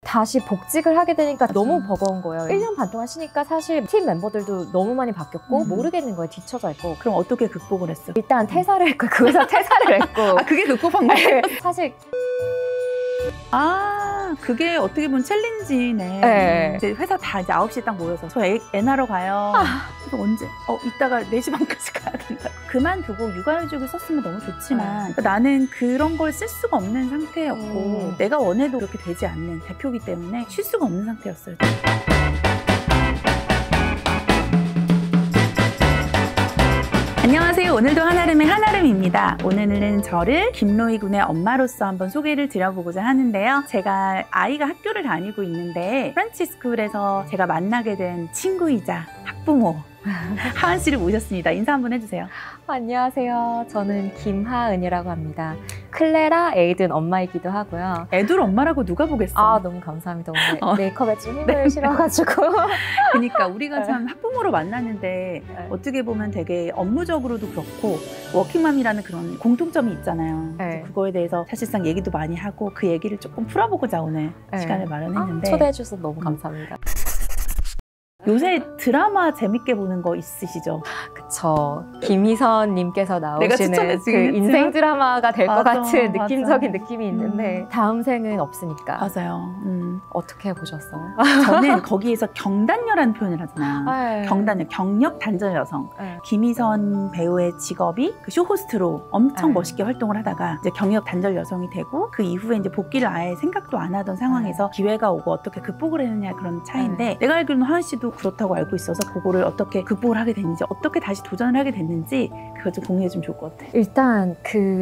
다시 복직을 하게 되니까 너무 버거운 거예요. 1년 반 동안 쉬니까 사실 팀 멤버들도 너무 많이 바뀌었고 모르겠는 거예요. 뒤쳐져 있고. 그럼 어떻게 극복을 했어? 일단 퇴사를 했고 그 회사 퇴사를 했고. 아, 그게 극복 방법이에요? 사실 그게 어떻게 보면 챌린지네. 네. 이제 회사 다 이제 9시에 딱 모여서 저 애 낳으러 가요. 그래서 언제? 이따가 4시 반까지 가야 된다고. 그만두고 육아휴직을 썼으면 너무 좋지만 나는 그런 걸 쓸 수가 없는 상태였고 내가 원해도 그렇게 되지 않는 대표이기 때문에 쉴 수가 없는 상태였어요. 안녕하세요. 오늘도 한아름의 한아름입니다. 오늘은 저를 김로희 군의 엄마로서 한번 소개를 드려보고자 하는데요. 제가 아이가 학교를 다니고 있는데 프렌치 스쿨에서 제가 만나게 된 친구이자 학부모 하은 씨를 모셨습니다. 인사 한번 해주세요. 안녕하세요. 저는 김하은이라고 합니다. 클레라 에이든 엄마이기도 하고요. 애들 엄마라고 누가 보겠어? 너무 감사합니다. 오늘 메이크업에 좀 힘을 실어가지고. 그러니까 우리가 참 학부모로 만났는데 어떻게 보면 되게 업무적으로도 그렇고 워킹맘이라는 그런 공통점이 있잖아요. 그거에 대해서 사실상 얘기도 많이 하고 그 얘기를 조금 풀어보고자 오늘 시간을 마련했는데 초대해 주셔서 너무 감사합니다. 요새 드라마 재밌게 보는 거 있으시죠? 그쵸. 김희선 님께서 나오시는 그 했지만? 인생 드라마가 될 것 같은 느낌적인 느낌이 있는데 다음 생은 없으니까. 맞아요. 어떻게 보셨어요? 저는 거기에서 경단녀라는 표현을 하잖아요. 경단녀, 경력 단절 여성. 김희선 배우의 직업이 그 쇼호스트로 엄청 멋있게 활동을 하다가 이제 경력 단절 여성이 되고 그 이후에 이제 복귀를 아예 생각도 안 하던 상황에서 기회가 오고 어떻게 극복을 했느냐 그런 차이인데 내가 알기로는 하은 씨도 그렇다고 알고 있어서 그거를 어떻게 극복을 하게 됐는지 어떻게 다시 도전을 하게 됐는지 그거 좀 공유해주면 좋을 것 같아요. 일단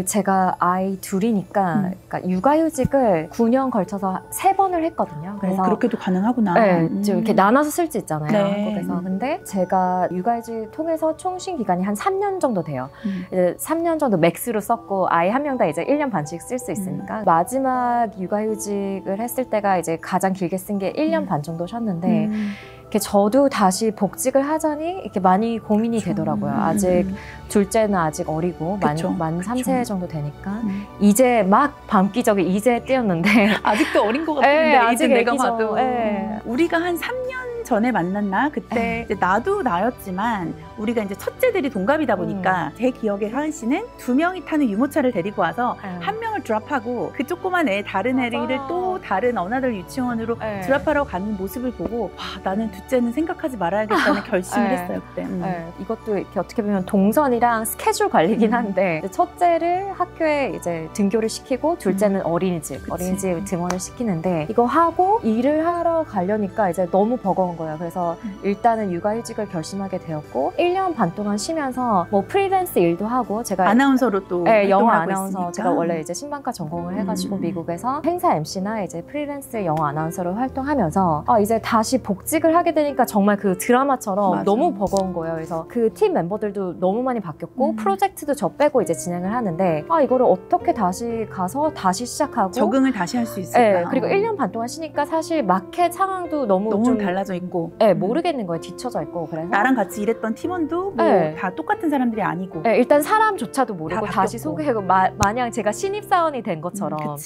제가 아이 둘이니까 그러니까 육아휴직을 9년 걸쳐서 3번을 했거든요. 그래서 그렇게도 가능하구나. 네, 좀 이렇게 나눠서 쓸 수 있잖아요. 네. 한국에서. 근데 제가 육아휴직 통해서 총 쉰 기간이 한 3년 정도 돼요. 이제 3년 정도 맥스로 썼고 아이 한 명 다 이제 1년 반씩 쓸 수 있으니까 마지막 육아휴직을 했을 때가 이제 가장 길게 쓴 게 1년 반 정도 쉬었는데 이렇게 저도 다시 복직을 하자니 이렇게 많이 고민이 되더라고요. 아직 둘째는 아직 어리고 만 3세 정도 되니까 이제 막 밤기적이 이제 뛰었는데 아직도 어린 것 같은데 아직 내가 애기죠. 봐도 우리가 한 3년 전에 만났나? 그때 이제 나도 나였지만 우리가 이제 첫째들이 동갑이다 보니까 제 기억에 하은 씨는 2명이 타는 유모차를 데리고 와서 한 명을 드랍하고 그 조그만 다른 애를 또 다른 어나더 유치원으로 드랍하러 가는 모습을 보고 나는 둘째는 생각하지 말아야겠다는 결심을 했어요 그때. 이것도 이렇게 어떻게 보면 동선이랑 스케줄 관리긴 한데 첫째를 학교에 이제 등교를 시키고 둘째는 어린이집 등원을 시키는데 이거 하고 일을 하러 가려니까 이제 너무 버거운 거예요. 그래서 일단은 육아휴직을 결심하게 되었고 1년 반 동안 쉬면서 뭐 프리랜스 일도 하고 제가 아나운서로 또 영어 아나운서 있으니까. 제가 원래 이제 신방과 전공을 해가지고 미국에서 행사 MC나 이제 프리랜스 영어 아나운서로 활동하면서 이제 다시 복직을 하게 되니까 정말 그 드라마처럼 너무 버거운 거예요. 그래서 그 팀 멤버들도 너무 많이 바뀌었고 프로젝트도 저 빼고 이제 진행을 하는데 이거를 어떻게 다시 가서 다시 시작하고 적응을 다시 할 수 있을까? 그리고 1년 반 동안 쉬니까 사실 마켓 상황도 너무 좀 달라져 있고 모르겠는 거예요. 뒤쳐져 있고. 그래서 나랑 같이 일했던 팀원도 다 똑같은 사람들이 아니고 일단 사람조차도 모르고 다시 소개하고 마냥 제가 신입사원이 된 것처럼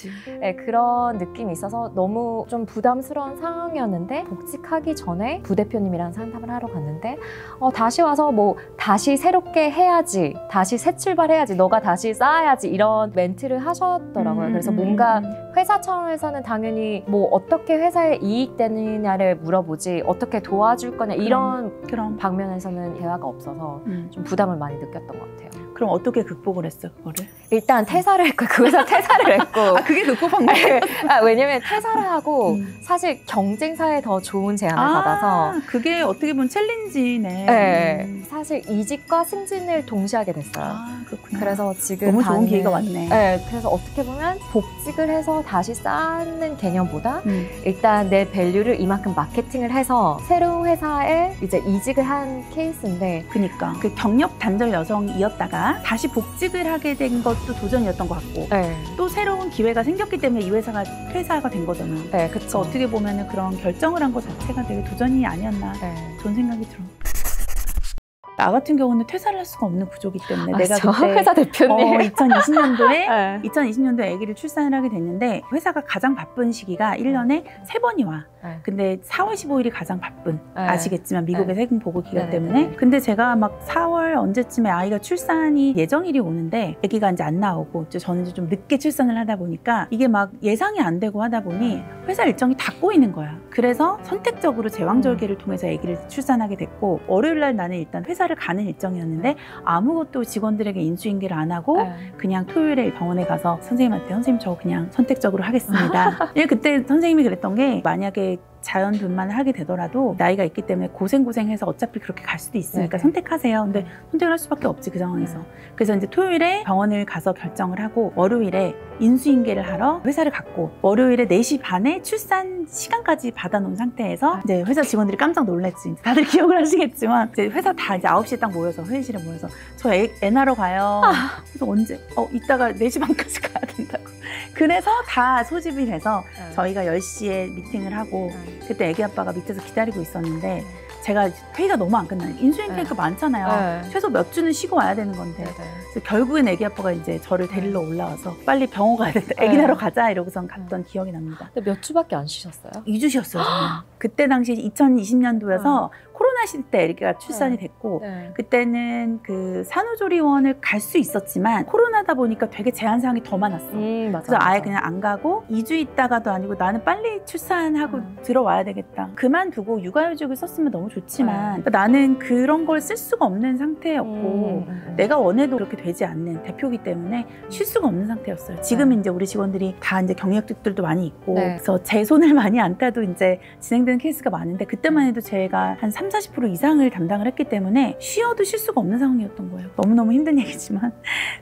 그런 느낌이 있어서 너무 좀 부담스러운 상황이었는데 복직하기 전에 부대표님이랑 상담을 하러 갔는데 다시 와서 뭐 다시 새롭게 해야지, 다시 새 출발해야지, 너가 다시 쌓아야지 이런 멘트를 하셨더라고요. 그래서 뭔가 회사 차원에서는 당연히 뭐 어떻게 회사에 이익되느냐를 물어보지 어떻게 도와줄 거냐 이런 방면에서는 대화가 없어서 좀 부담을 많이 느꼈던 것 같아요. 그럼 어떻게 극복을 했어 그거를? 일단 퇴사를 했고 그 회사 퇴사를 했고 그게 극복 방법이에요? 왜냐면 퇴사를 하고 사실 경쟁사에 더 좋은 제안을 받아서 그게 어떻게 보면 챌린지네. 사실 이직과 승진을 동시에 하게 됐어요. 그렇구나. 그래서 지금 너무 좋은 기회가 왔네. 그래서 어떻게 보면 복직을 해서 다시 쌓는 개념보다 일단 내 밸류를 이만큼 마케팅을 해서 새로운 회사에 이제 이직을 한 케이스인데 그러니까 그 경력 단절 여성이었다가 다시 복직을 하게 된 것도 도전이었던 것 같고 또 새로운 기회가 생겼기 때문에 이 회사가 된 거잖아. 그쵸. 어떻게 보면 그런 결정을 한 것 자체가 되게 도전이 아니었나 좋은 생각이 들어. 나 같은 경우는 퇴사를 할 수가 없는 구조이기 때문에 내가 저 그때 회사 대표님 2020년도에 2020년도에 아기를 출산을 하게 됐는데 회사가 가장 바쁜 시기가 1년에 3번이 와. 근데 4월 15일이 가장 바쁜 아시겠지만 미국의 세금 보고 기간 때문에 근데 제가 막 4월 언제쯤에 아이가 출산이 예정일이 오는데 아기가 이제 안 나오고 저는 이제 좀 늦게 출산을 하다 보니까 이게 막 예상이 안 되고 하다 보니 회사 일정이 다 꼬이는 거야. 그래서 선택적으로 제왕절개를 통해서 아기를 출산하게 됐고 월요일 날 나는 일단 회사를 가는 일정이었는데 아무것도 직원들에게 인수인계를 안 하고 그냥 토요일에 병원에 가서 선생님한테 선생님 저 그냥 선택적으로 하겠습니다. 그때 선생님이 그랬던 게 만약에 자연분만을 하게 되더라도 나이가 있기 때문에 고생해서 어차피 그렇게 갈 수도 있으니까 선택하세요. 근데 선택을 할 수밖에 없지 그 상황에서. 그래서 이제 토요일에 병원을 가서 결정을 하고 월요일에 인수인계를 하러 회사를 갔고 월요일에 4시 반에 출산 시간까지 받아놓은 상태에서 이제 회사 직원들이 깜짝 놀랐지. 다들 기억을 하시겠지만 이제 회사 다 이제 9시에 딱 모여서 회의실에 모여서 저 애 낳으러 가요. 그래서 언제? 이따가 4시 반까지 가야 된다고. 그래서 다 소집이 돼서 저희가 10시에 미팅을 하고 그때 애기 아빠가 밑에서 기다리고 있었는데 제가 회의가 너무 안 끝나요. 인수인계가 많잖아요. 최소 몇 주는 쉬고 와야 되는 건데 그래서 결국엔 애기 아빠가 이제 저를 데리러 올라와서 빨리 병원 가야 된다. 애기 낳으러 가자 이러고선 갔던 기억이 납니다. 근데 몇 주밖에 안 쉬셨어요? 2주 쉬었어요. 저는. 그때 당시 2020년도여서 코로나 시대 때 애기가 출산이 됐고 그때는 그 산후조리원을 갈 수 있었지만 코로나다 보니까 되게 제한사항이 더 많았어. 그래서 아예 그냥 안 가고 2주 있다가도 아니고 나는 빨리 출산하고 들어와야 되겠다. 그만두고 육아휴직을 썼으면 너무 좋지만 그러니까 나는 그런 걸 쓸 수가 없는 상태였고 내가 원해도 그렇게 되지 않는 대표이기 때문에 쉴 수가 없는 상태였어요. 지금 이제 우리 직원들이 다 이제 경력직들도 많이 있고 그래서 제 손을 많이 안 타도 이제 진행되는 케이스가 많은데 그때만 해도 제가 한 30-40% 이상을 담당을 했기 때문에 쉬어도 쉴 수가 없는 상황이었던 거예요. 너무너무 힘든 얘기지만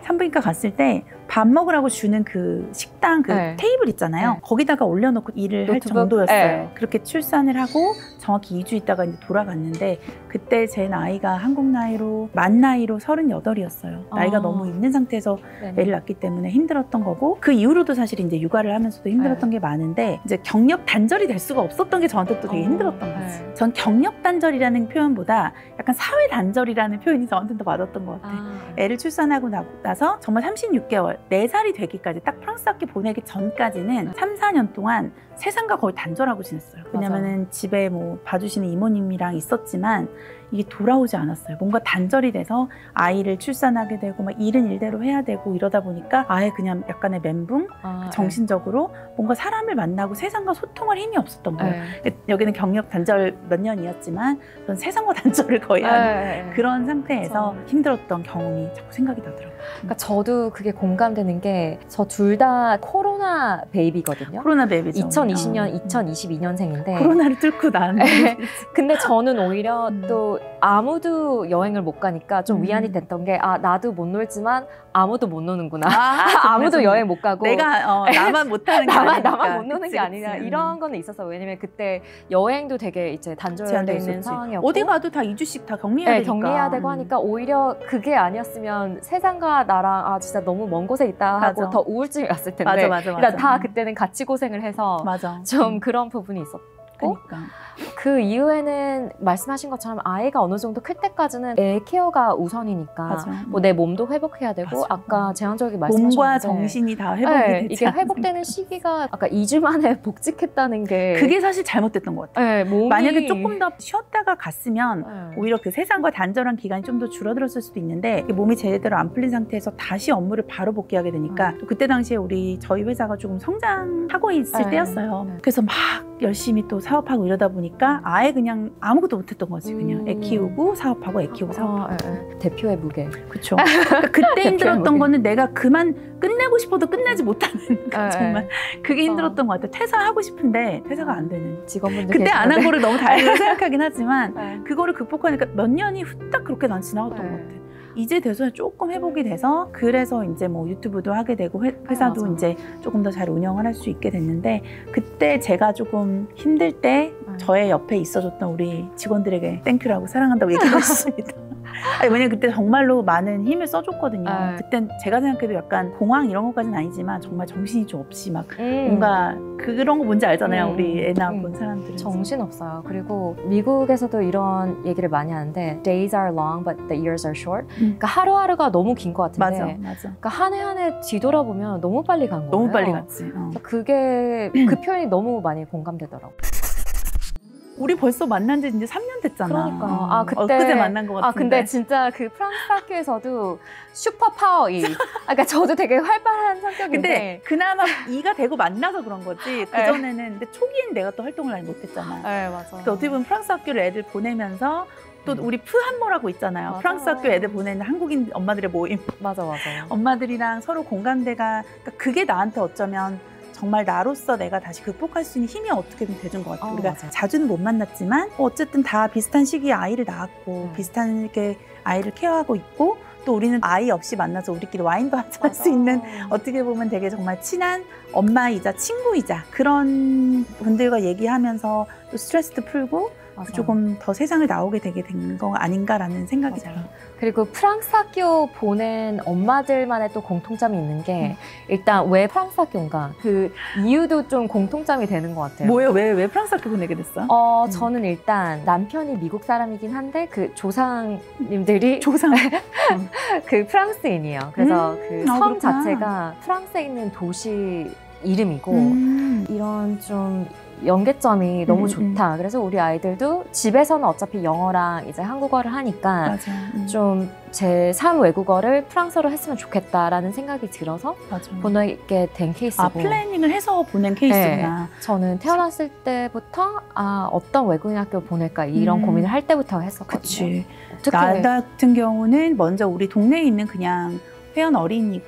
산부인과 갔을 때 밥 먹으라고 주는 그 식당 그 테이블 있잖아요. 거기다가 올려놓고 일을 할 정도였어요. 그렇게 출산을 하고 정확히 2주 있다가 이제 돌아갔는데 그때 제 나이가 한국 나이로 만 나이로 38이었어요. 나이가 너무 있는 상태에서 애를 낳기 때문에 힘들었던 거고 그 이후로도 사실 이제 육아를 하면서도 힘들었던 게 많은데 이제 경력 단절이 될 수가 없었던 게 저한테 또 되게 힘들었던 거지. 전 경력 단절이라는 표현보다 약간 사회 단절이라는 표현이 저한테 더 맞았던 것 같아. 애를 출산하고 나서 정말 36개월 4살이 되기까지 딱 프랑스 학교 보내기 전까지는 3-4년 동안 세상과 거의 단절하고 지냈어요. 왜냐면은 집에 뭐 봐주시는 이모님이랑 있었지만 이게 돌아오지 않았어요. 뭔가 단절이 돼서 아이를 출산하게 되고 막 일은 일대로 해야 되고 이러다 보니까 아예 그냥 약간의 멘붕, 정신적으로 뭔가 사람을 만나고 세상과 소통할 힘이 없었던 거예요. 여기는 경력 단절 몇 년이었지만 전 세상과 단절을 거의 한 그런 상태에서 힘들었던 경험이 자꾸 생각이 나더라고요. 그러니까 저도 그게 공감되는 게 저 둘 다 코로나 베이비거든요. 코로나 베이비죠. 2020년, 2022년생인데 코로나를 뚫고 난 근데 저는 오히려 또 아무도 여행을 못 가니까 좀 위안이 됐던 게 나도 못 놀지만 아무도 못 노는구나. 아무도 여행 못 가고 내가 나만 못하는 게 아니니까. 나만 못 노는 게 아니라 이런 거는 있었어. 왜냐면 그때 여행도 되게 이제 단절되어 있는 상황이었고 어디 가도 다 2주씩 다 격리해야 되니까. 격리해야 되고 하니까 오히려 그게 아니었으면 세상과 나랑 진짜 너무 먼 곳에 있다 하고 더 우울증이 왔을 텐데 맞아. 다 그때는 같이 고생을 해서 좀 그런 부분이 있었고 그 이후에는 말씀하신 것처럼 아이가 어느 정도 클 때까지는 애 케어가 우선이니까 뭐 내 몸도 회복해야 되고 아까 제한적이 말씀하셨는데 몸과 정신이 다 회복이 되지 이게 회복되는 시기가 아까 2주 만에 복직했다는 게 그게 사실 잘못됐던 것 같아요. 만약에 조금 더 쉬었다가 갔으면 오히려 그 세상과 단절한 기간이 좀 더 줄어들었을 수도 있는데 몸이 제대로 안 풀린 상태에서 다시 업무를 바로 복귀하게 되니까 또 그때 당시에 저희 회사가 조금 성장하고 있을 때였어요. 그래서 막 열심히 또 사업하고 이러다 보니까 아예 그냥 아무것도 못했던 거지. 그냥 애 키우고 사업하고 애 키우고 사업하고. 대표의 무게. 그렇죠. 그러니까 그때 힘들었던 거는 내가 그만 끝내고 싶어도 끝내지 못하는 정말 그게 힘들었던 것 같아요. 퇴사하고 싶은데 퇴사가 안 되는. 직원분들 그때 안 한 거를 너무 다르게 생각하긴 하지만 그거를 극복하니까 몇 년이 후딱 그렇게 난 지나갔던 것 같아요. 이제 돼서 조금 회복이 돼서 그래서 이제 뭐 유튜브도 하게 되고 회사도 이제 조금 더 잘 운영을 할 수 있게 됐는데 그때 제가 조금 힘들 때 저의 옆에 있어줬던 우리 직원들에게 땡큐라고 사랑한다고 얘기하고 싶습니다. 아니, 왜냐면 그때 정말로 많은 힘을 써줬거든요. 그땐 제가 생각해도 약간 공황 이런 것까지는 아니지만 정말 정신이 좀 없이 막 뭔가 그런 거 뭔지 알잖아요. 우리 애 낳은 본 사람들은. 정신 없어요. 그리고 미국에서도 이런 얘기를 많이 하는데 days are long but the years are short. 그러니까 하루하루가 너무 긴 것 같은데 맞아. 그러니까 한 해 한 해 뒤돌아보면 너무 빨리 간 거예요. 너무 빨리 갔지. 그게 그 표현이 너무 많이 공감되더라고요. 우리 벌써 만난 지 이제 3년 됐잖아. 그러니까. 그때 엊그제 만난 것 같은데. 근데 진짜 그 프랑스 학교에서도 슈퍼 파워 E. 그러니까 저도 되게 활발한 성격인데. 근데 그나마 E가 되고 만나서 그런 거지. 그전에는 근데 초기엔 내가 또 활동을 많이 못했잖아. 네, 맞아. 그러니까 어떻게 보면 프랑스 학교를 애들 보내면서 또 우리 푸한모라고 있잖아요. 맞아. 프랑스 학교 애들 보내는 한국인 엄마들의 모임. 맞아. 엄마들이랑 서로 공감대가 그러니까 그게 나한테 어쩌면 정말 나로서 내가 다시 극복할 수 있는 힘이 어떻게든 돼준 것 같아요. 우리가 맞아. 자주는 못 만났지만 어쨌든 다 비슷한 시기에 아이를 낳았고 비슷하게 아이를 케어하고 있고 또 우리는 아이 없이 만나서 우리끼리 와인도 한잔 할 수 있는 어떻게 보면 되게 정말 친한 엄마이자 친구이자 그런 분들과 얘기하면서 또 스트레스도 풀고 조금 더 세상을 나오게 되게 된 거 아닌가라는 생각이 들어요. 그리고 프랑스 학교 보낸 엄마들만의 또 공통점이 있는 게 일단 왜 프랑스 학교인가 그 이유도 좀 공통점이 되는 것 같아요. 뭐예요? 왜 프랑스 학교 보내게 됐어? 저는 일단 남편이 미국 사람이긴 한데 그 조상님들이 그 프랑스인이에요. 그래서 그 성 자체가 프랑스에 있는 도시 이름이고 이런 좀 연계점이 너무 좋다. 그래서 우리 아이들도 집에서는 어차피 영어랑 이제 한국어를 하니까 좀 제3 외국어를 프랑스어로 했으면 좋겠다라는 생각이 들어서 보내게 된 케이스고. 플래닝을 해서 보낸 케이스구나. 네, 저는 태어났을 때부터 어떤 외국인 학교 보낼까 이런 고민을 할 때부터 했었거든요. 그치. 나 같은 경우는 먼저 우리 동네에 있는 그냥 회원 어린이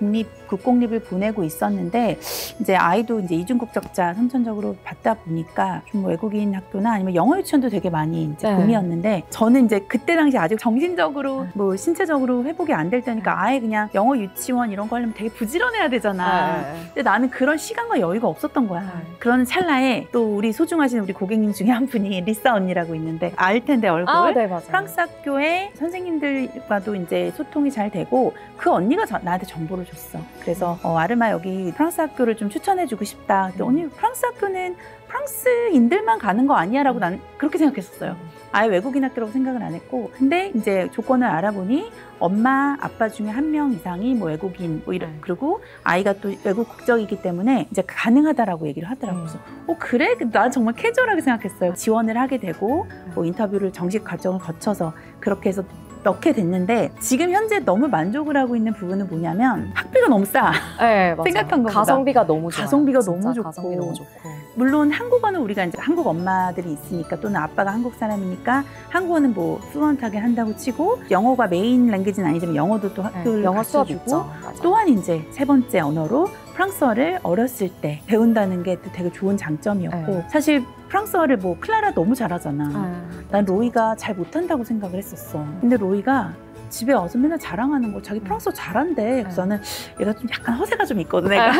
국공립을 보내고 있었는데 이제 아이도 이제 이중국적자 선천적으로 받다 보니까 좀 외국인 학교나 아니면 영어 유치원도 되게 많이 이제 봄이었는데 저는 이제 그때 당시 아직 정신적으로 뭐 신체적으로 회복이 안 될 때니까 아예 그냥 영어 유치원 이런 거 하려면 되게 부지런해야 되잖아. 근데 나는 그런 시간과 여유가 없었던 거야. 그런 찰나에 또 우리 소중하신 우리 고객님 중에 한 분이 리사 언니라고 있는데 알 텐데 얼굴. 네, 맞아요. 프랑스 학교에 선생님들과도 이제 소통이 잘 되고 그 언니가 나한테 정보를 줬어. 그래서 아르마 여기 프랑스 학교를 좀 추천해주고 싶다. 근데 언니 프랑스 학교는 프랑스인들만 가는 거 아니야? 라고 난 그렇게 생각했었어요. 아예 외국인 학교라고 생각을 안 했고 근데 이제 조건을 알아보니 엄마, 아빠 중에 한 명 이상이 뭐 외국인 뭐 이런 그리고 아이가 또 외국 국적이기 때문에 이제 가능하다라고 얘기를 하더라고요. 그래서 그래? 난 정말 캐주얼하게 생각했어요. 지원을 하게 되고 뭐 인터뷰를 정식 과정을 거쳐서 그렇게 해서 넣게 됐는데 지금 현재 너무 만족을 하고 있는 부분은 뭐냐면 학비가 너무 싸. 네, 생각한 것보다. 가성비가 너무 좋아요. 가성비가 너무 좋고. 가성비 너무 좋고. 물론 한국어는 우리가 이제 한국 엄마들이 있으니까 또는 아빠가 한국 사람이니까 한국어는 뭐 플루언트하게 한다고 치고 영어가 메인 랭귀지는 아니지만 영어도 또 학교를 영어 수업 가르쳐주고 있죠. 또한 이제 세 번째 언어로 프랑스어를 어렸을 때 배운다는 게 또 되게 좋은 장점이었고 사실 프랑스어를 뭐 클라라 너무 잘하잖아. 난 로이가 잘 못한다고 생각을 했었어. 근데 로이가 집에 와서 맨날 자랑하는 거 자기 프랑스어 잘한대. 그래서 나는 얘가 좀 약간 허세가 좀 있거든. 애가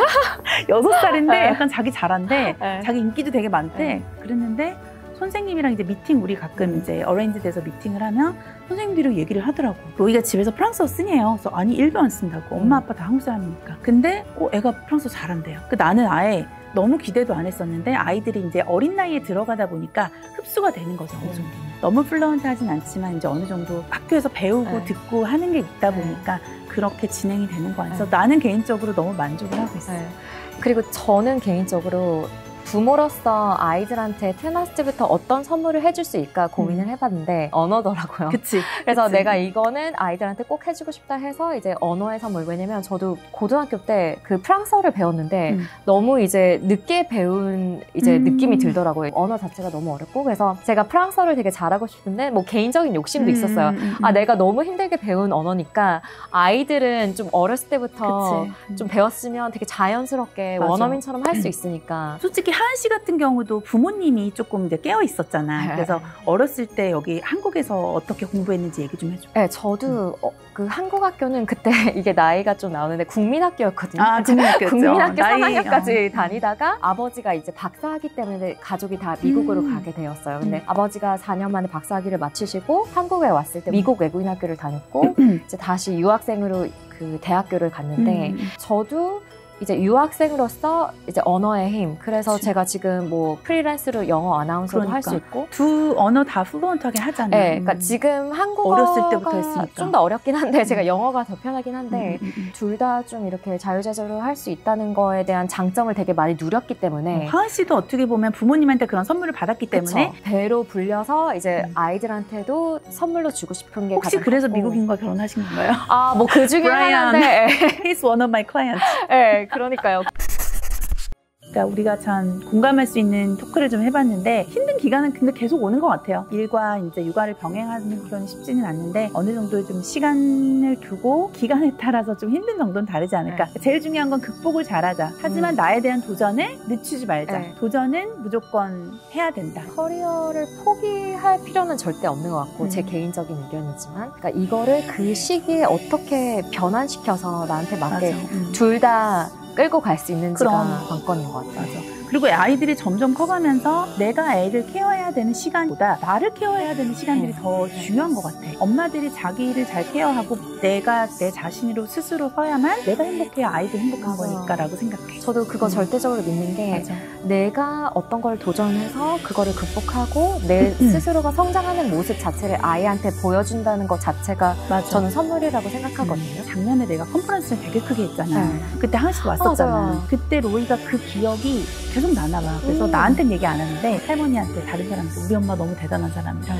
6살인데 약간 자기 잘한대. 자기 인기도 되게 많대. 그랬는데 선생님이랑 이제 미팅 우리 가끔 이제 어레인지 돼서 미팅을 하면 선생님들이랑 얘기를 하더라고. 로이가 집에서 프랑스어 쓰냐요. 그래서 아니 1도 안 쓴다고. 엄마 아빠 다 한국 사람이니까. 근데 애가 프랑스어 잘한대요. 나는 아예 너무 기대도 안 했었는데 아이들이 이제 어린 나이에 들어가다 보니까 흡수가 되는 거죠. 어느 정도는. 너무 플루언트하진 않지만 이제 어느 정도 학교에서 배우고 듣고 하는 게 있다 보니까 그렇게 진행이 되는 거 같아서 나는 개인적으로 너무 만족을 하고 있어요. 그리고 저는 개인적으로 부모로서 아이들한테 태어났을 때부터 어떤 선물을 해줄 수 있을까 고민을 해봤는데 언어더라고요. 그치. 그래서 내가 이거는 아이들한테 꼭 해주고 싶다 해서 이제 언어의 선물. 왜냐면 저도 고등학교 때 그 프랑스어를 배웠는데 너무 이제 늦게 배운 이제 느낌이 들더라고요. 언어 자체가 너무 어렵고 그래서 제가 프랑스어를 되게 잘하고 싶은데 뭐 개인적인 욕심도 있었어요. 내가 너무 힘들게 배운 언어니까 아이들은 좀 어렸을 때부터 좀 배웠으면 되게 자연스럽게 원어민처럼 할 수 있으니까. 솔직히 특히 하은 씨 같은 경우도 부모님이 조금 이제 깨어 있었잖아. 그래서 어렸을 때 여기 한국에서 어떻게 공부했는지 얘기 좀 해줘. 네, 저도 그 한국 학교는 그때 이게 나이가 좀 나오는데 국민학교였거든요. 국민학교였죠. 국민학교 3학년까지 다니다가 아버지가 이제 박사하기 때문에 가족이 다 미국으로 가게 되었어요. 근데 아버지가 4년 만에 박사학위를 마치시고 한국에 왔을 때 미국 외국인 학교를 다녔고 이제 다시 유학생으로 그 대학교를 갔는데 저도 이제 유학생으로서 이제 언어의 힘. 그래서 그치. 제가 지금 뭐 프리랜스로 영어 아나운서도 할 수 있고 두 언어 다 플루언트하게 하잖아요. 네, 그러니까 지금 한국어가 어렸을 때부터 했으니까 좀 더 어렵긴 한데 제가 영어가 더 편하긴 한데 둘 다 좀 이렇게 자유자재로 할 수 있다는 거에 대한 장점을 되게 많이 누렸기 때문에 하은 씨도 어떻게 보면 부모님한테 그런 선물을 받았기 때문에 그쵸. 배로 불려서 이제 아이들한테도 선물로 주고 싶은 게 혹시 가장 그래서 컸고. 미국인과 결혼하신 건가요? 아, 뭐 그 중에 하나인데 He's one of my clients. 네, 그러니까요. 그러니까 우리가 참 공감할 수 있는 토크를 좀 해봤는데 힘든 기간은 근데 계속 오는 것 같아요. 일과 이제 육아를 병행하는 건 쉽지는 않는데 어느 정도 좀 시간을 두고 기간에 따라서 좀 힘든 정도는 다르지 않을까. 제일 중요한 건 극복을 잘하자. 하지만 나에 대한 도전을 늦추지 말자. 도전은 무조건 해야 된다. 커리어를 포기할 필요는 절대 없는 것 같고 제 개인적인 의견이지만 그러니까 이거를 그 시기에 어떻게 변환시켜서 나한테 맞게 둘 다 끌고 갈 수 있는지가 관건인 것 같아요. 맞아. 그리고 아이들이 점점 커가면서 내가 애를 케어해야 되는 시간보다 나를 케어해야 되는 시간들이 더 중요한 것 같아. 엄마들이 자기 일을 잘 케어하고 내가 내 자신으로 스스로 서야만 내가 행복해야 아이도 행복한 거니까라고 생각해. 저도 그거 절대적으로 믿는 게 내가 어떤 걸 도전해서 그거를 극복하고 내 스스로가 성장하는 모습 자체를 아이한테 보여준다는 것 자체가 저는 선물이라고 생각하거든요. 작년에 내가 컨퍼런스를 되게 크게 했잖아. 그때 하은 씨도 왔었잖아. 그때 로이가 그 기억이 계속 나나 봐. 그래서 나한테는 얘기 안 하는데 할머니한테 다른 사람한테 우리 엄마 너무 대단한 사람이다.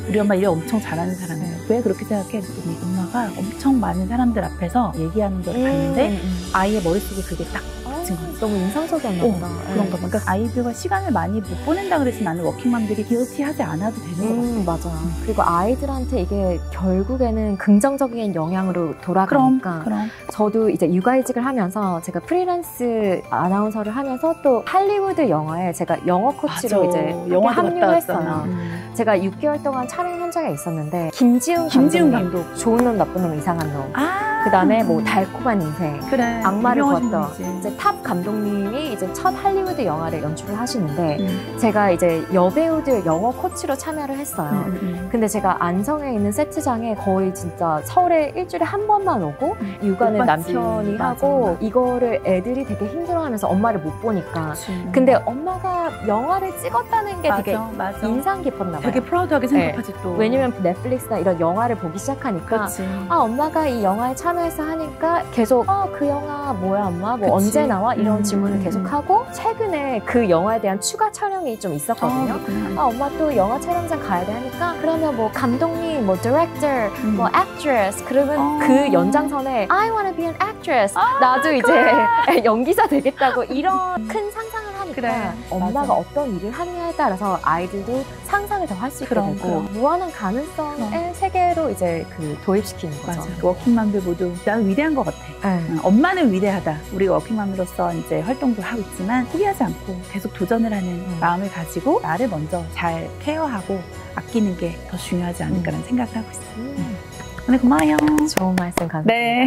우리 엄마 일 엄청 잘하는 사람이에요. 왜 그렇게 생각해? 그랬더니 엄마가 엄청 많은 사람들 앞에서 얘기하는 걸 봤는데 아이의 머릿속에 그게 딱 박힌 거지. 너무 인상적이었나 보다. 그런가 봐. 그러니까 아이들과 시간을 많이 못 보낸다 그래서 나는 워킹맘들이 기어티하지 않아도 되는 것 같아. 맞아. 그리고 아이들한테 이게 결국에는 긍정적인 영향으로 돌아가니까 그럼. 저도 이제 육아휴직을 하면서 제가 프리랜스 아나운서를 하면서 또 할리우드 영화에 제가 영어 코치로 이제 합류를 했어요. 제가 6개월 동안 촬영 현장에 있었는데 김지훈 감독 좋은 놈 나쁜 놈 이상한 놈 그다음에 뭐 달콤한 인생 악마를 걷던 이제 탑 감독님이 이제 첫 할리우드 영화를 연출을 하시는데 제가 이제 여배우들 영어 코치로 참여를 했어요. 근데 제가 안성에 있는 세트장에 거의 진짜 서울에 일주일에 한 번만 오고 육아는 남편이 하고 이거를 애들이 되게 힘들어하면서 엄마를 못 보니까 근데 엄마가 영화를 찍었다는 게 되게 인상 깊었나 봐요. 되게 프라우드하게 생각하지 또. 왜냐면 넷플릭스나 이런 영화를 보기 시작하니까 아 엄마가 이 영화에 참여해서 하니까 계속 그 영화 뭐야 엄마? 뭐 언제 나와? 이런 질문을 계속하고 최근에 그 영화에 대한 추가 촬영이 좀 있었거든요. 엄마 또 영화 촬영장 가야 돼 하니까 그러면 뭐 감독님, 뭐 디렉터, 뭐 actress 그러면 그 연장선에 I wanna be an actress 나도 이제 연기자 되겠다고 이런 큰 상상을 하니까 엄마가 어떤 일을 하느냐에 따라서 아이들도 상상을 더 할 수 있게 되고 무한한 가능성의 세계로 이제 그 도입시키는 거죠. 워킹맘들 모두 나는 위대한 것 같아. 엄마는 위대하다. 우리가 워킹맘으로서 이제 활동도 하고 있지만 포기하지 않고 계속 도전을 하는 마음을 가지고 나를 먼저 잘 케어하고 아끼는 게 더 중요하지 않을까라는 생각을 하고 있어요. 오늘 고마워요. 좋은 말씀 감사합니다. 네.